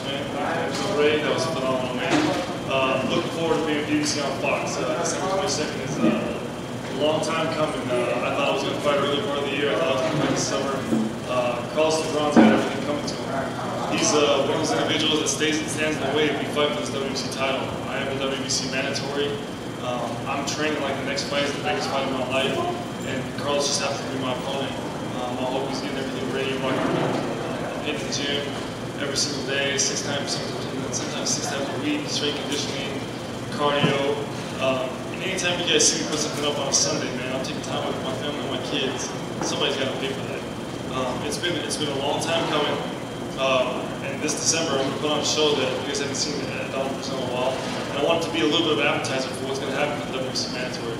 man. It was great. That was phenomenal, man. Looking forward to being BBC on Fox. December 22nd is a long time coming. I thought I was going to fight early part of the year. I thought I was going to fight this summer. Carlos Lebron's got everything coming to him. He's one of those individuals that stands in the way if you fight for this WBC title. I am a WBC mandatory. I'm training like the next fight is the biggest fight of my life, and Carlos just happens to be my opponent. I hope he's getting everything ready, rocking in the gym every single day, sometimes 6 times a week, strength conditioning, cardio. And anytime you guys see me put something up on a Sunday, man, I'm taking time with my family and my kids. Somebody's got to pay for that. It's been a long time coming. And this December, I'm going to put on a show that you guys haven't seen at Donald Breazeale in a while. And I want it to be a little bit of an appetizer for what's going to happen for the WBC mandatory.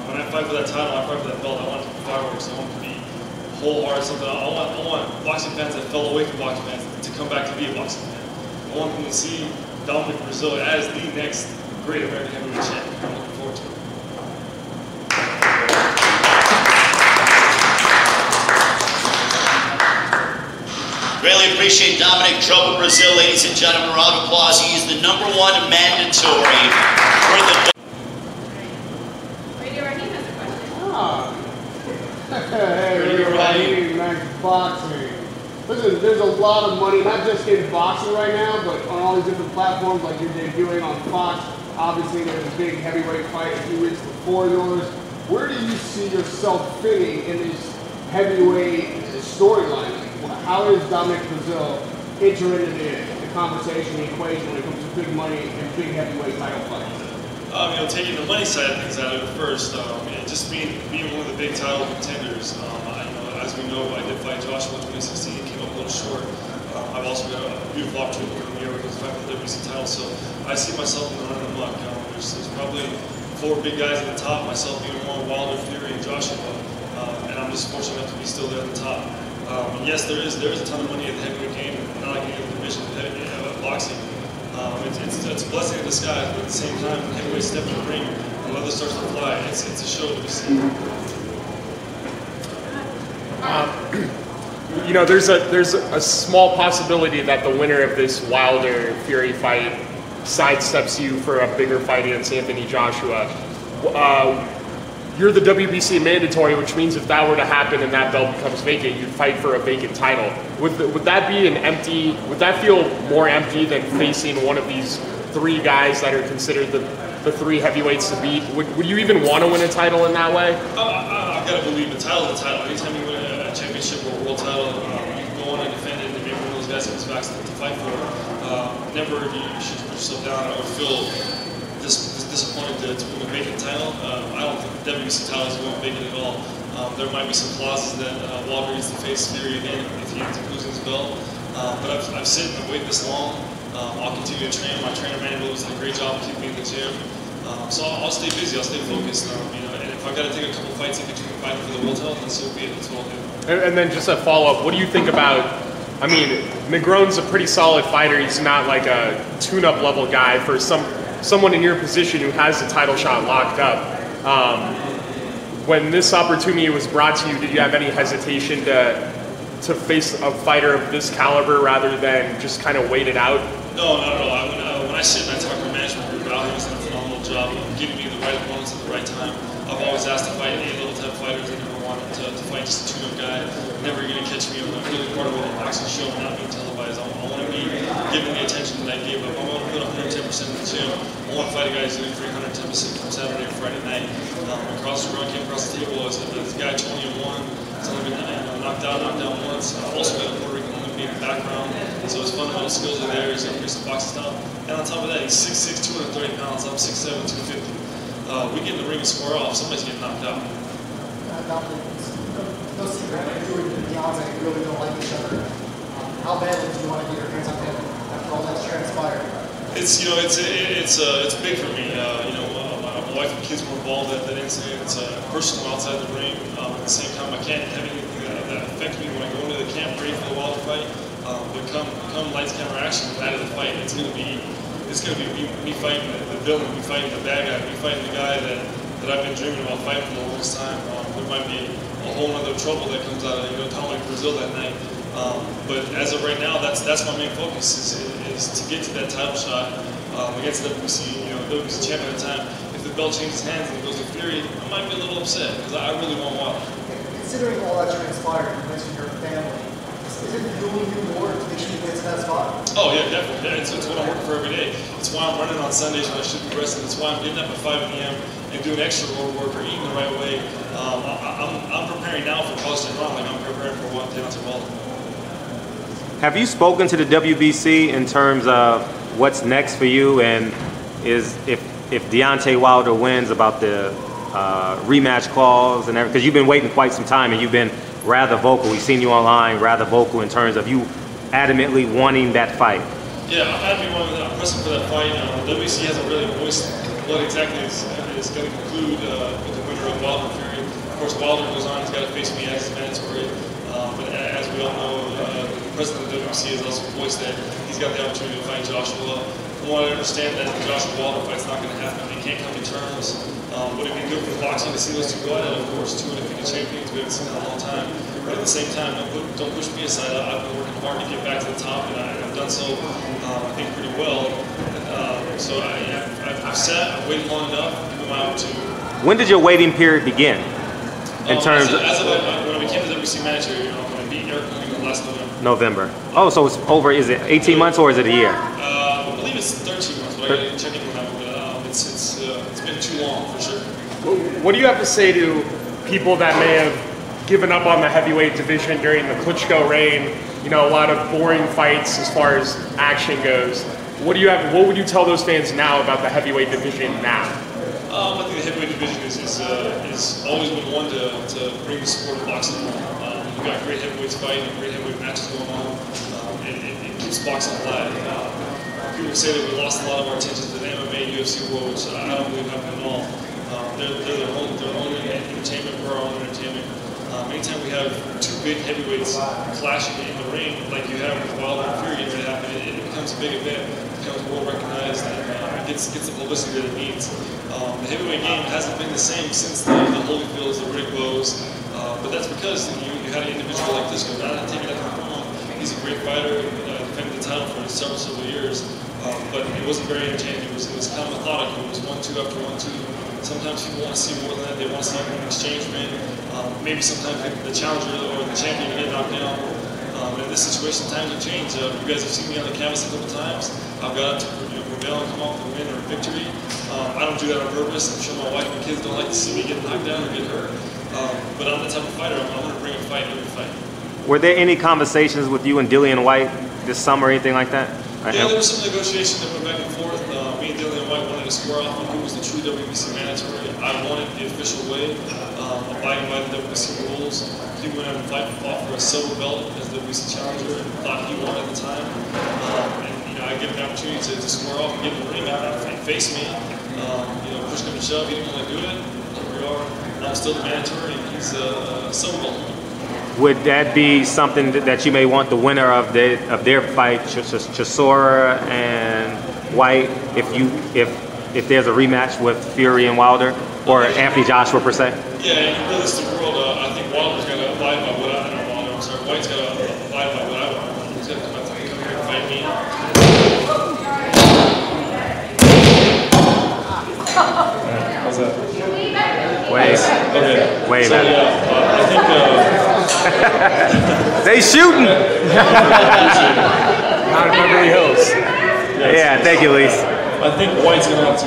When I fight for that title, I fight for that belt, I want it to be fireworks. I want it to be wholehearted something. I want boxing fans that fell away from boxing fans to come back to be a boxing fan. I want them to see Dominic Breazeale as the next great American heavyweight champion. I'm looking forward to it. Really appreciate Dominic Trouble Breazeale, ladies and gentlemen. Round of applause. He is the #1 mandatory for the. Radio Raheem has a question. Hey, Raheem, nice boxing. Listen, there's a lot of money, not just in boxing right now, but on all these different platforms like you're debuting on Fox. Obviously, there's a big heavyweight fight a few weeks before yours. Where do you see yourself fitting in this heavyweight storyline? How is Dominic Breazeale enter into the conversation, the equation when it comes to big money and big heavyweight title fights? Taking the money side of things out of it first, just being one of the big title contenders. As we know, I did fight Joshua in 2016, came up a little short. I've also got a beautiful opportunity to come here with fight for the WBC title, so I see myself in the run of the muck. There's probably 4 big guys at the top, myself being one, Wilder, Fury, and Joshua, and I'm just fortunate enough to be still there at the top. Yes, there is a ton of money in the heavyweight game, not like any other division of boxing. It's a blessing in disguise, but at the same time, when heavyweight step in the ring, and leather starts to fly, it's a show to be seen. You know, there's a small possibility that the winner of this Wilder Fury fight sidesteps you for a bigger fight against Anthony Joshua. You're the WBC mandatory, which means if that were to happen and that belt becomes vacant, you'd fight for a vacant title. Would that be would that feel more empty than facing one of these 3 guys that are considered the 3 heavyweights to beat? Would you even want to win a title in that way? I've got to believe the title is the title. Anytime you win a championship or a world title, you can go on and defend it and maybe one of those guys comes back to fight for it. Never you should put yourself down or feel disappointed to win a vacant title. I don't think the WBC title is going vacant at all. There might be some clauses that Wilder needs to face Fury again if he ends up losing his belt. But I've sit and waited this long. I'll continue to train. My trainer Manuel has done a great job of keeping me in the gym. So I'll stay busy. I'll stay focused. And if I've got to take a couple fights in between fighting for the world title, then so be it. That's what I'll do. And then just a follow-up. What do you think about? I mean, Negron's a pretty solid fighter. He's not like a tune-up level guy for someone in your position who has the title shot locked up. When this opportunity was brought to you, did you have any hesitation to face a fighter of this caliber rather than just kind of wait it out? No, not at all. When I sit and I talk to management group, Al has done a phenomenal job of giving me the right opponents at the right time. I've always asked to fight A-level type fighters. I never wanted to fight just a tune-up guy. Never going to catch me. I'm really part of a boxing show, not being televised. I want to be given the attention that I gave up. I want to put 110% in the gym. I want to fight a guy who's doing 310% from Saturday or Friday night. Across the run, came across the table. This guy 20-1. He's only been knocked down once. I've also got a Puerto Rican Olympian background, so his fundamental skills are there. He's got a boxing style. And on top of that, he's 6'6", 230 pounds. I'm 6'7", 250. We get in the ring and square off. Somebody's getting knocked out. No secret, you and Beyonce really don't like each other. How badly do you want to get your hands on him after all that's transpired? It's big for me. My wife and kids were involved at that incident. It's personal outside the ring. At the same time, I can't have anything that affects me when I go into the camp ready for the Wilder fight. But come lights, camera, action, out of the fight, it's gonna be me fighting the villain, me fighting the bad guy, me fighting the guy that I've been dreaming about fighting for the longest time. There might be a whole other trouble that comes out of Dominic Breazeale that night. But as of right now, that's my main focus is to get to that title shot against the WBC champion at the time. If the belt changes hands and it goes to Fury, I might be a little upset because I really want Wilder. Considering all that transpired, you mentioned your family. Is it fueling you more to make sure you get to that spot? Oh yeah, definitely. It's what I'm working for every day. It's why I'm running on Sundays when I should be resting. It's why I'm getting up at 5 a.m. and doing extra road work or eating the right way. I'm preparing now for Boston Ron like I'm preparing for Deontay Wilder. Have you spoken to the WBC in terms of what's next for you, and is if Deontay Wilder wins about the rematch clause and everything? Because you've been waiting quite some time and you've been rather vocal. We've seen you online, rather vocal in terms of you adamantly wanting that fight. Yeah, I'm adamantly pressing for that fight. The WBC hasn't really voiced what exactly is going to conclude with the winner of Wilder Fury. Of course, Wilder goes on; he's got to face me as mandatory. But as we all know, the president of the WBC has also voiced that he's got the opportunity to fight Joshua. From what I understand, that the Joshua Wilder fight's not going to happen. They can't come to terms. Would it be good for boxing to see those two go at it? Of course, two undefeated champions. We haven't seen that in a long time. But at the same time, don't push me aside. I've been working hard to get back to the top, and I've done so, I think, pretty well. So I've sat, I've waited long enough, given my opportunity. When did your waiting period begin? In terms of when I became the WBC manager, when I beat Eric Cunningham last November. Oh, so it's over. Is it 18 months or is it a year? I believe it's 13 months, but I didn't check into that. But it's been too long for sure. What do you have to say to people that may have given up on the heavyweight division during the Klitschko reign? You know, a lot of boring fights as far as action goes. What would you tell those fans now about the heavyweight division now? I think the heavyweight division is always been one to bring the sport of boxing home. You've got great heavyweights fighting, great heavyweight matches going on. It keeps boxing alive. People say that we lost a lot of our attention to the MMA, UFC world, which I don't believe happened at all. They're their own entertainment, we're our own entertainment. Anytime we have two big heavyweights clashing in the ring, like you have with Wilder and Fury, it becomes a big event, it becomes well recognized, and it gets the publicity that it needs. The heavyweight game hasn't been the same since the Holyfields, the Riddick Bows, but that's because you had an individual like this go. Not taking that from him. He's a great fighter, defended the title for several years, but it wasn't very entertaining. It was kind of methodical. It was 1-2 after 1-2. Sometimes people want to see more than that. They want to see an exchange win. Maybe sometimes the challenger or the champion get knocked down. In this situation, times have changed. You guys have seen me on the canvas a couple times. I've got to prevail and come off with a win or a victory. I don't do that on purpose. I'm sure my wife and kids don't like to see me get knocked down or get hurt. But I'm the type of fighter. I'm going to bring a fight every fight. Were there any conversations with you and Dillian Whyte this summer or anything like that? Yeah, there was some negotiation that went back and forth. Me and Dillian Whyte wanted to square off on who was the true WBC mandatory. I wanted the official way, abiding by the WBC rules. He went out and fought for a silver belt as the WBC challenger and thought he won at the time. And I give him the opportunity to square off and get in the ring and face me. Push him and shove. He didn't want to do it. Here we are. I'm still the mandatory, and he's a silver belt. Would that be something that you may want the winner of their fight, Chisora and White, if there's a rematch with Fury and Wilder, or Anthony Joshua per se? Yeah, in a realistic world, I think Wilder's got to abide by what White's got to abide by what I want. He's got to come here and fight me. How's that? Wait, so, I think they shooting. Out of Beverly Hills. Yes. Yeah, thank you, Lise. I think White's going to have to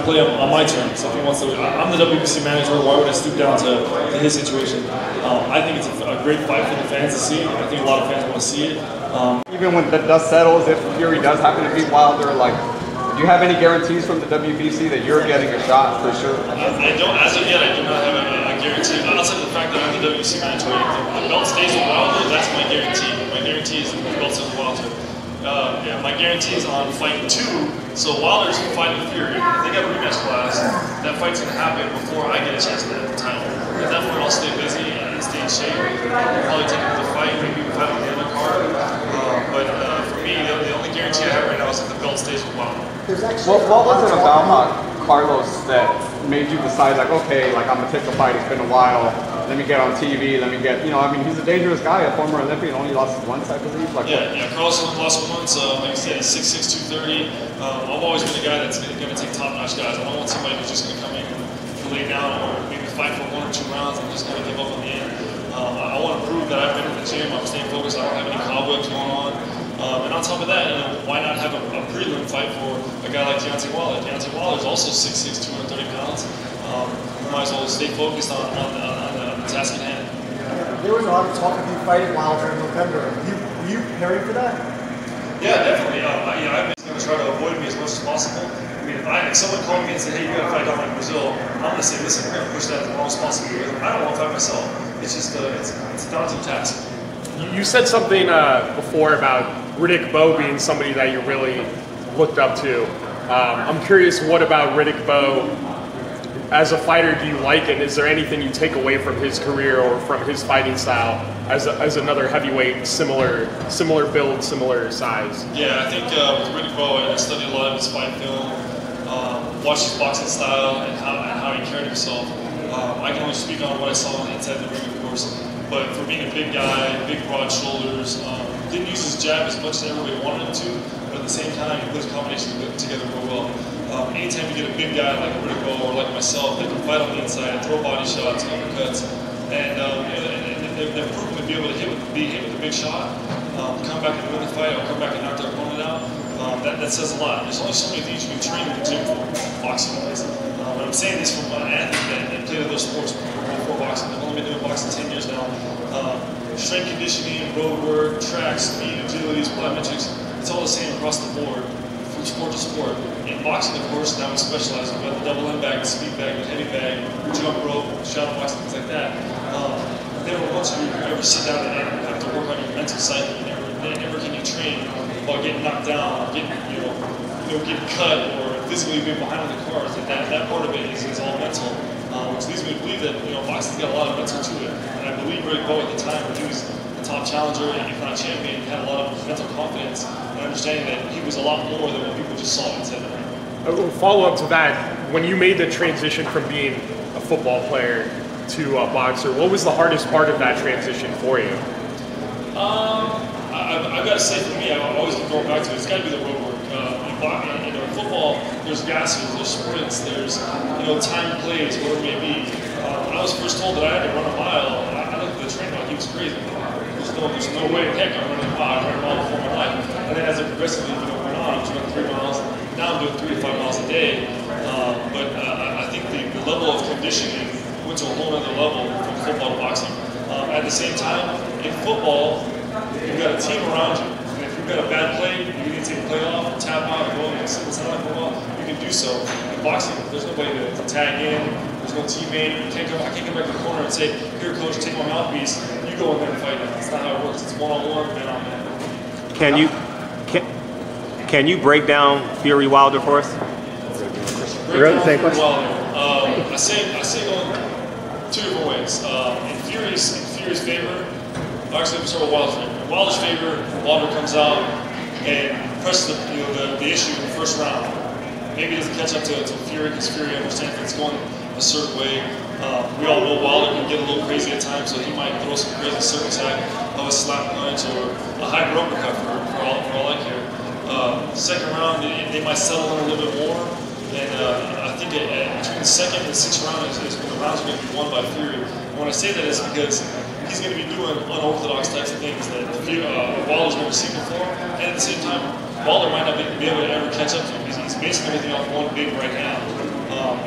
play on my terms. If he wants to, I'm the WBC manager. Why would I stoop down to his situation? I think it's a great fight for the fans to see. I think a lot of fans want to see it. Even when the dust settles, if Fury does happen to beat Wilder, do you have any guarantees from the WBC that you're getting a shot for sure? I don't, as of yet, I do not have a guarantee. Outside of the fact that I'm the WBC manager, if the belt stays with Wilder, that's my guarantee. My guarantee is the belt stays with Wilder. My guarantee is on fight 2. So Wilder's fighting Fury. If they got a rematch class, that fight's going to happen before I get a chance to get the title. At that point, I'll stay busy and stay in shape. I'll probably take another fight, maybe fight on the other card. But for me, the only guarantee I have right now is that the belt stays with Wilder. What was it about Carlos that made you decide, okay, I'm going to take the fight, it's been a while, let me get on TV, let me get, you know, I mean, he's a dangerous guy, a former Olympian, only lost once, I believe. Like, yeah, Carlos only lost once. Like I said, he's 6'6", 230. I've always been a guy that's going to take top-notch guys. I don't want somebody who's just going to come in and lay down or maybe fight for 1 or 2 rounds and just going to give up on the end. I want to prove that I've been in the gym, I'm staying focused, I don't have any cobwebs going on. And on top of that, you know, why not have a prelim fight for a guy like Deontay Wilder? Deontay Wilder is also 6'6", 230 pounds. We might as well stay focused on the task at hand. There was a lot of talk of you fighting Wilder in November. Were you preparing for that? Yeah, definitely. I've been going to try to avoid me as much as possible. I mean, if someone called me and said, hey, you got to fight Dominic Breazeale, I'm going to say, listen, we're going to push that as long as possible. I don't want to fight myself. It's just it's a daunting task. You said something before about Riddick Bowe being somebody that you really looked up to. I'm curious, what about Riddick Bowe as a fighter do you like, and is there anything you take away from his career or from his fighting style as another heavyweight, similar build, similar size? Yeah, I think with Riddick Bowe, I studied a lot of his fight film, watched his boxing style and how he carried himself. I can only speak on what I saw on the inside the ring, of course. But for being a big guy, big broad shoulders, didn't use his jab as much as everybody wanted him to, but at the same time, he put his combinations together real well. Anytime you get a big guy like Riddick Bowe or like myself that can fight on the inside, throw body shots, uppercuts, and they're proven to be able to be hit with a big shot, come back and win the fight, or come back and knock their opponent out. That says a lot. There's only so many things you can train in the gym for, boxing-wise. But I'm saying this from an athlete that played other sports before boxing. I've only been doing boxing 10 years now. Strength conditioning, road work, track, speed, agilities, plyometrics, it's all the same across the board from sport to sport. In boxing, of course, now we specialize. We've got the double end bag, the speed bag, the heavy bag, jump rope, shadow boxing, things like that. Never once do you ever sit down and have to work on your mental psyche. Never can you train while getting knocked down, or getting cut, or physically being behind on the cars. That part of it is all mental, which leads me to believe that boxing's got a lot of mental to it. And I believe Riddick Bowe at the time, when he was the top challenger and if not champion, had a lot of mental confidence and understanding that he was a lot more than what people just saw inside the ring. Follow up to that, when you made the transition from being a football player to a boxer, what was the hardest part of that transition for you? I've got to say, for me, I always keep going back to it. It's got to be the road work. In football, there's gasses, there's sprints, there's time plays, whatever it may be. When I was first told that I had to run a mile, I looked at the trainer like he was crazy. There's no way in heck I'm running a mile. I ran a mile before my life. And then as it progressively went on, I was running 3 miles. Now I'm doing 3 to 5 miles a day. But I think the level of conditioning went to a whole other level from football to boxing. At the same time, in football, you've got a team around you. And if you've got a bad play, you need to take a play off, tap out, go and sit inside for a while, you can do so. In boxing, there's nobody to tag in, there's no teammate. I can't come back to the corner and say, here coach, take my mouthpiece, you go in there and fight it. That's not how it works. It's one-on-one, man-on-man. Can you break down Fury Wilder for us? Break down Fury Wilder. I say going 2 different ways. In Fury's favor, actually, we start with Wilder's favor. In Wilder's favor, Wilder comes out and presses the issue in the first round. Maybe he doesn't catch up to Fury because Fury understands that it's going a certain way. We all know Wilder can get a little crazy at times, so he might throw some crazy circus act of a slap punch or a high uppercut for all I care. Second round, they might settle in a little bit more. And I think between the second and the 6th round is when the rounds are going to be won by Fury. And when I say that is because he's going to be doing unorthodox types of things that Wilder's never seen before. And at the same time, Wilder might not be able to ever catch up to him. He's basically looking off one big right hand.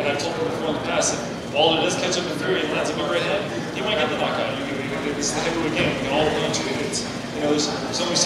And I've told him before in the past, if Wilder does catch up to Fury and lands a big right hand, he might get the knockout. It's the heavyweight game. We can all learn to it. There's so many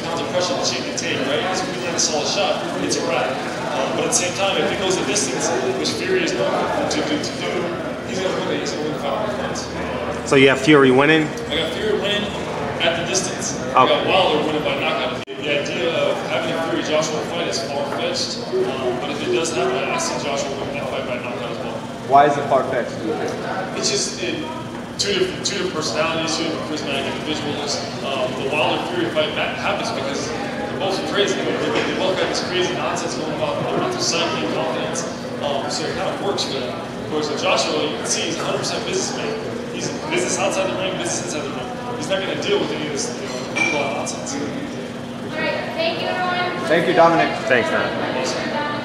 pounds of pressure that you can take, right? So if you land a solid shot, it's a wrap. But at the same time, if he goes the distance, which Fury is known to do, he's going to win it. He's going to win the fight. So you have Fury winning? I got Fury winning at the distance. Okay. I got Wilder winning by knockout. The idea of having a Fury Joshua fight is far-fetched, but if it does happen, I see Joshua winning that fight by knockout as well. Why is it far-fetched? It's just two different personalities, 2 different charismatic individuals. The Wilder Fury fight happens because they're both crazy. They both got this crazy nonsense going on with their mental psyche and confidence. So it kind of works for them. Of course, with Joshua, you can see he's 100% businessman. He's business outside the ring, business inside the ring. He's not going to deal with any of this, hoopla nonsense. All right, thank you, everyone. Thank you, Dominic. Thanks, man.